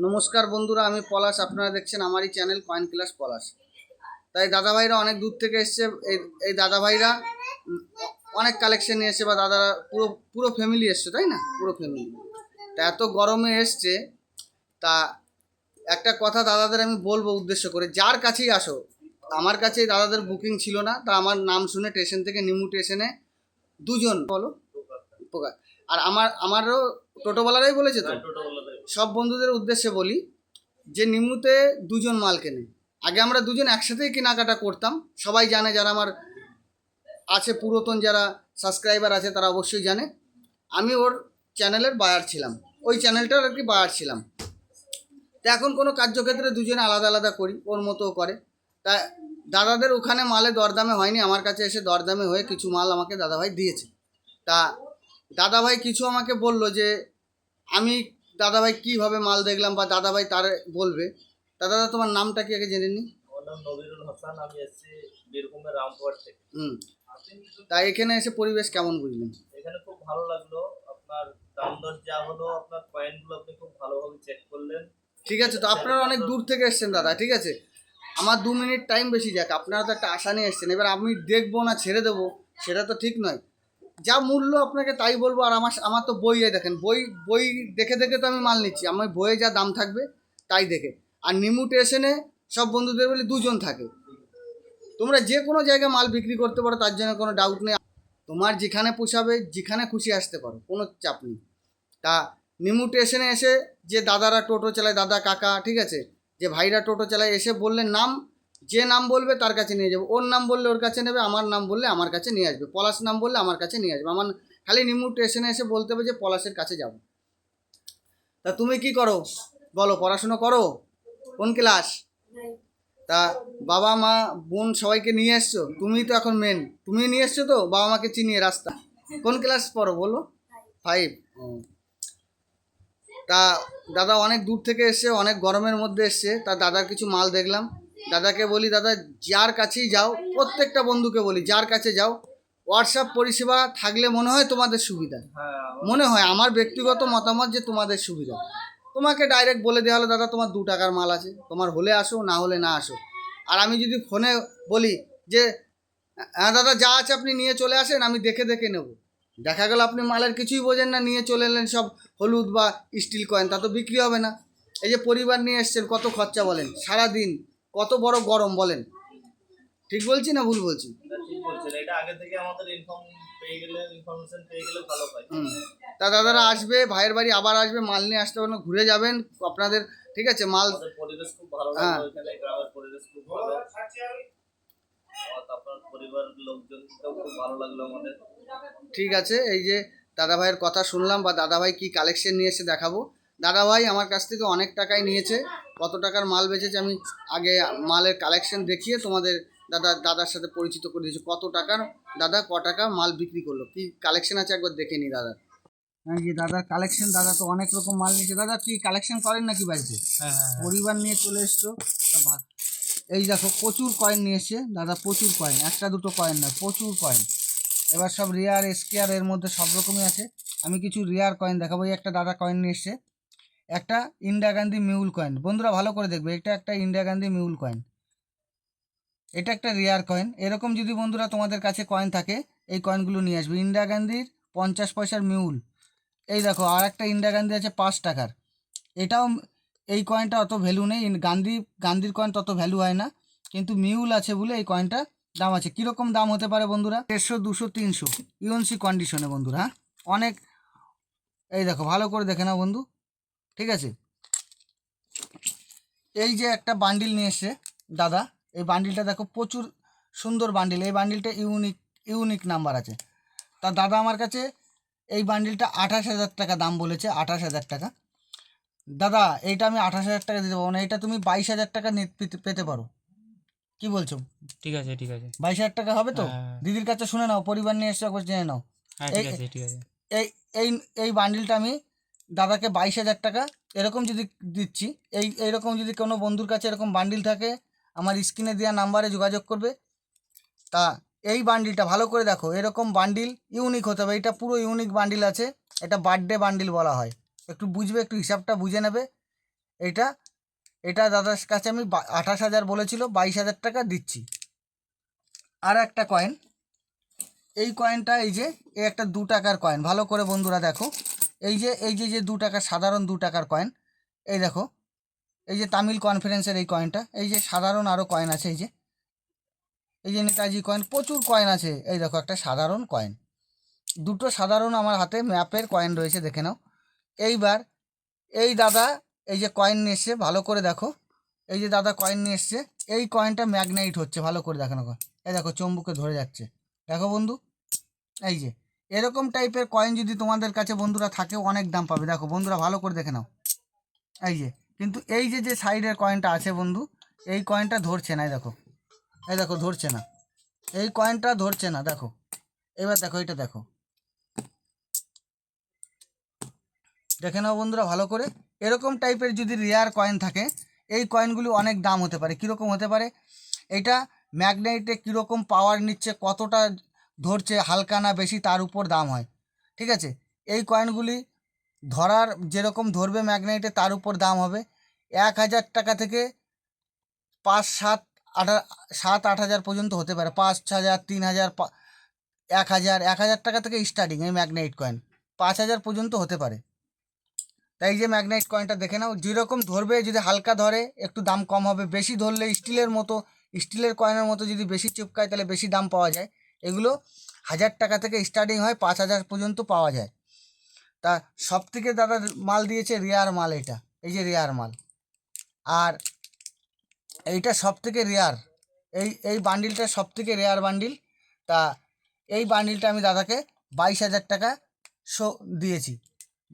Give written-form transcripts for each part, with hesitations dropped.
নমস্কার বন্ধুরা, আমি পলাশ। আপনারা দেখছেন আমারই চ্যানেল কয়েন ক্লাস পলাশ। তাই দাদাভাইরা অনেক দূর থেকে এসছে। এই দাদাভাইরা অনেক কালেকশন নিয়ে এসছে, বা দাদারা পুরো পুরো ফ্যামিলি এসছে, তাই না? পুরো ফ্যামিলি। তা এত গরমে এসছে, তা একটা কথা দাদাদের আমি বলবো উদ্দেশ্য করে, যার কাছেই আসো, আমার কাছে দাদাদের বুকিং ছিল না, তা আমার নাম শুনে স্টেশন থেকে নিমু স্টেশনে দুজন বলো উপকার। আর আমারও টোটোওয়ালারাই বলেছে তো। সব বন্ধুদের উদ্দেশ্যে বলি যে নিমুতে দুজন মাল কেনে। আগে আমরা দুজন একসাথেই কেনাকাটা করতাম, সবাই জানে, যারা আমার আছে পুরাতন যারা সাবস্ক্রাইবার আছে তারা অবশ্যই জানে। আমি ওর চ্যানেলের বায়ার ছিলাম, ওই চ্যানেলটার আর কি বায়ার ছিলাম। তো এখন কোনো কার্যক্ষেত্রে দুজনে আলাদা আলাদা করি, ওর মতো করে। তা দাদাদের ওখানে মালে দরদামে হয়নি, আমার কাছে এসে দরদামে হয়ে কিছু মাল আমাকে দাদাভাই দিয়েছে। তা দাদাভাই কিছু আমাকে বলল যে আমি দাদাভাই কীভাবে মাল দেখলাম, বা দাদাভাই তার বলবে। তা দাদা, তোমার নামটা কি আগে জেনে নিই। আমার নাম নবীরুল হাসান, আমি এসেছি বীরভূমের রামপুরহাট থেকে। তাই এখানে এসে পরিবেশ কেমন বুঝলেন? এখানে খুব ভালো লাগলো। আপনার দাম দর যা হলো, আপনার কয়েনগুলো আপনি খুব ভালোভাবে চেক করলেন। ঠিক আছে, তো আপনারা অনেক দূর থেকে এসছেন দাদা, ঠিক আছে। আমার 2 মিনিট টাইম বেশি যাক, আপনারা তো একটা আশা নিয়ে এসছেন। এবার আমি দেখবো না ছেড়ে দেবো, সেটা তো ঠিক নয়। যা মূল্য আপনাকে তাই বলবো। আর আমার তো বই দেখেন, বই বই দেখে দেখে তো আমি মাল নিচ্ছি। আমার বইয়ে যা দাম থাকবে তাই দেখে। আর নিমু স্টেশনে সব বন্ধুদের বলি দুজন থাকে। তোমরা যে কোনো জায়গায় মাল বিক্রি করতে পারো, তার জন্য কোনো ডাউট নেই। তোমার যেখানে পোষাবে, যেখানে খুশি আসতে পারো, কোনো চাপ নেই। তা নিমু স্টেশনে এসে যে দাদারা টোটো চালায়, দাদা কাকা, ঠিক আছে, যে ভাইরা টোটো চালায়, এসে বললে নাম, যে নাম বলবে তার কাছে নিয়ে যাবো। ওর নাম বললে ওর কাছে নেবে, আমার নাম বললে আমার কাছে নিয়ে আসবে, পলাশ নাম বললে আমার কাছে নিয়ে আসবে। আমার খালি নিমু স্টেশনে এসে বলতে হবে যে পলাশের কাছে যাব। তা তুমি কি করো বলো? পড়াশুনো করো? কোন ক্লাস? তা বাবা মা বোন সবাইকে নিয়ে এসছো? তুমি তো এখন মেন, তুমি নিয়ে এসছো তো বাবা মাকে চিনিয়ে রাস্তা। কোন ক্লাস পড়ো বলো? 5। তা দাদা অনেক দূর থেকে এসছে, অনেক গরমের মধ্যে এসছে। তা দাদার কিছু মাল দেখলাম। দাদাকে বলি, দাদা যার কাছেই যাও, প্রত্যেকটা বন্ধুকে বলি, যার কাছে যাও, হোয়াটসঅ্যাপ পরিষেবা থাকলে মনে হয় তোমাদের সুবিধা। মনে হয় আমার ব্যক্তিগত মতামত যে তোমাদের সুবিধা। তোমাকে ডাইরেক্ট বলে দেওয়া হলো, দাদা তোমার 2 টাকার মাল আছে, তোমার হলে আসো, না হলে না আসো। আর আমি যদি ফোনে বলি যে হ্যাঁ দাদা যা আছে আপনি নিয়ে চলে আসেন, আমি দেখে দেখে নেব, দেখা গেল আপনি মালের কিছুই বোঝেন না, নিয়ে চলে এলেন সব হলুদ বা স্টিল কয়েন, তা তো বিক্রি হবে না। এই যে পরিবার নিয়ে এসছেন, কত খরচা বলেন, সারাদিন কত বড় গরম বলেন। ঠিক বলছি না ভুল বলছি? ঠিক বলছেন, এটা আগে থেকে আমাদের ইনফরমেশন পেয়ে গেলে ভালো হয়। তা দাদারা আসবে, ভাইয়ের বাড়ি আবার আসবে, মাল নিয়ে আসতে পারেন, ঘুরে যাবেন আপনাদের, ঠিক আছে। মাল পরিবেশ খুব ভালো লাগলো, এখানে গ্রামের পরিবেশ খুব ভালো। আপনার পরিবারের লোকজনকেও খুব ভালো লাগলো আমাদের। ঠিক আছে, এই যে দাদা ভাইয়ের কথা শুনলাম, বা দাদা ভাই কী কালেকশন নিয়ে এসে দেখাবো। দাদা ভাই আমার কাছ থেকে অনেক টাকায় নিয়েছে, কত টাকার মাল বেচেছে আমি আগে মালের কালেকশন দেখিয়ে তোমাদের দাদার সাথে পরিচিত করে দিয়েছি। কত টাকার দাদা, ক টাকা মাল বিক্রি করলো, কি কালেকশন আছে একবার দেখে নি দাদা। হ্যাঁ, যে দাদার কালেকশন, দাদা তো অনেক রকম মাল নিয়েছে। দাদা কি কালেকশন করেন নাকি বাড়িতে? হ্যাঁ, পরিবার নিয়ে চলে এসছো। এই দেখো প্রচুর কয়েন নিয়ে এসছে দাদা, প্রচুর কয়েন, একটা দুটো কয়েন না, প্রচুর কয়েন। এবার সব রেয়ার স্কেয়ার এর মধ্যে সব রকমই আছে। আমি কিছু রেয়ার কয়েন দেখাবো। এই একটা দাদা কয়েন নিয়ে এসছে, একটা ইন্দিরা গান্ধী মিউল কয়েন। বন্ধুরা ভালো করে দেখবে, এটা একটা ইন্দিরা গান্ধী মিউল কয়েন, এটা একটা রেয়ার কয়েন। এরকম যদি বন্ধুরা তোমাদের কাছে কয়েন থাকে, এই কয়েনগুলো নিয়ে আসবে। ইন্দিরা গান্ধীর 50 পয়সার মিউল। এই দেখো আর একটা ইন্দিরা গান্ধী আছে 5 টাকার, এটাও, এই কয়েনটা অত ভ্যালু নেই। গান্ধীর কয়েন তত ভ্যালু হয় না, কিন্তু মিউল আছে বলে এই কয়েনটা দাম আছে। কীরকম দাম হতে পারে বন্ধুরা? 150, 200, 300 ইউএনসি কন্ডিশনে বন্ধুরা। হ্যাঁ, অনেক। এই দেখো ভালো করে দেখে নাও বন্ধু, ঠিক আছে। এই যে একটা বান্ডিল নিয়ে এসছে দাদা, এই বান্ডিলটা দেখো প্রচুর সুন্দর বান্ডিল। এই বান্ডিলটা ইউনিক নাম্বার আছে। তা দাদা আমার কাছে এই বান্ডিলটা 28,000 টাকা দাম বলেছে, 28,000 টাকা। দাদা এইটা আমি 28,000 টাকা দিতে পারবো না, এটা তুমি 22,000 টাকা পেতে পারো। কি বলছো? ঠিক আছে, ঠিক আছে। 22,000 টাকা হবে তো? দিদির কাছে শুনে নাও, পরিবার নিয়ে এসে একবার জেনে নাও। ঠিক আছে, ঠিক আছে। এই এই এই বান্ডিলটা আমি দাদাকে 22,000 টাকা এরকম যদি দিচ্ছি। এইরকম যদি কোনো বন্ধুর কাছে এরকম বান্ডিল থাকে, আমার স্ক্রিনে দেওয়া নাম্বারে যোগাযোগ করবে। তা এই বান্ডিলটা ভালো করে দেখো, এরকম বান্ডিল ইউনিক হতে হবে। এটা পুরো ইউনিক বান্ডিল আছে, এটা বার্থডে বান্ডিল বলা হয়। একটু বুঝবে, একটু হিসাবটা বুঝে নেবে। এটা এটা দাদার কাছে আমি 28,000 বলেছিল, 22,000 টাকা দিচ্ছি। আর একটা কয়েন, এই কয়েনটা এই যে এই একটা 2 টাকার কয়েন, ভালো করে বন্ধুরা দেখো, এই যে 2 টাকার সাধারণ 2 টাকার কয়েন, এই দেখো, এই যে তামিল কনফারেন্সের এই কয়েনটা, এই যে সাধারণ আরও কয়েন আছে, এই যে নেতাজি কয়েন, প্রচুর কয়েন আছে। এই দেখো একটা সাধারণ কয়েন, দুটো সাধারণ আমার হাতে ম্যাপের কয়েন রয়েছে, দেখে নাও। এইবার এই দাদা এই যে কয়েন নিয়ে এসছে, ভালো করে দেখো, এই যে দাদা কয়েন নিয়ে এসছে, এই কয়েনটা ম্যাগনেট হচ্ছে, ভালো করে দেখো না, এই দেখো চুম্বকে ধরে যাচ্ছে, দেখো বন্ধু। এই যে এরকম টাইপের কয়েন যদি তোমাদের কাছে বন্ধুরা থাকে, অনেক দাম পাবে। দেখো বন্ধুরা ভালো করে দেখে নাও, এই যে, কিন্তু এই যে যে সাইডের কয়েনটা আছে বন্ধু, এই কয়েনটা ধরছে না, এই দেখো ধরছে না, এই কয়েনটা ধরছে না, দেখো। এবার দেখো এটা দেখো, দেখে নাও বন্ধুরা ভালো করে। এরকম টাইপের যদি রেয়ার কয়েন থাকে, এই কয়েনগুলি অনেক দাম হতে পারে। কীরকম হতে পারে, এটা ম্যাগনেটে কীরকম পাওয়ার নিচ্ছে, কতটা ধরছে, হালকা না বেশি, তার উপর দাম হয়, ঠিক আছে। এই কয়েনগুলি ধরার যেরকম ধরবে ম্যাগনেটে, তার উপর দাম হবে। 1,000 টাকা থেকে 5, 7, 8 হাজার পর্যন্ত হতে পারে, 5,000, 3,000, 1,000 টাকা থেকে স্টার্টিং এই ম্যাগনেট কয়েন, 5,000 পর্যন্ত হতে পারে। তাই এই যে ম্যাগনেট কয়েনটা দেখে নাও, যেরকম ধরবে, যদি হালকা ধরে একটু দাম কম হবে, বেশি ধরলে স্টিলের কয়েনের মতো যদি বেশি চিপকায়, তাহলে বেশি দাম পাওয়া যায়। এগুলো 1,000 টাকা থেকে স্টার্টিং হয়, 5,000 পর্যন্ত পাওয়া যায়। তা সব থেকে দাদা মাল দিয়েছে রেয়ার মাল, এটা এই যে রেয়ার মাল, আর এইটা সব থেকে রেয়ার, এই বান্ডিলটা সব থেকে রেয়ার বান্ডিল। তা এই বান্ডিলটা আমি দাদাকে 22,000 টাকা দিয়েছি।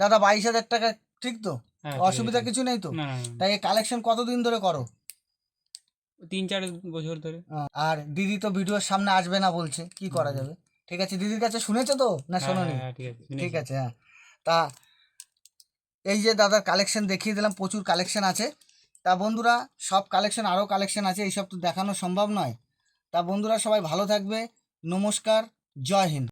দাদা 22,000 টাকা ঠিক তো? হ্যাঁ, অসুবিধা কিছু নেই তো? না না তাই এই কালেকশন কতদিন ধরে করো? 3-4 বছর ধরে। আর দিদি তো ভিডিওর সামনে আসবে না বলছে, কি করা যাবে? ঠিক আছে, দিদির কাছে শুনেছো তো না হ্যাঁ, শোনোনি? হ্যাঁ, ঠিক আছে, ঠিক আছে, হ্যাঁ। তা এই যে দাদার কালেকশন দেখিয়ে দিলাম, প্রচুর কালেকশন আছে। তা বন্ধুরা, সব কালেকশন, আরও কালেকশন আছে, এইসব তো দেখানো সম্ভব নয়। তা বন্ধুরা সবাই ভালো থাকবে, নমস্কার, জয় হিন্দ।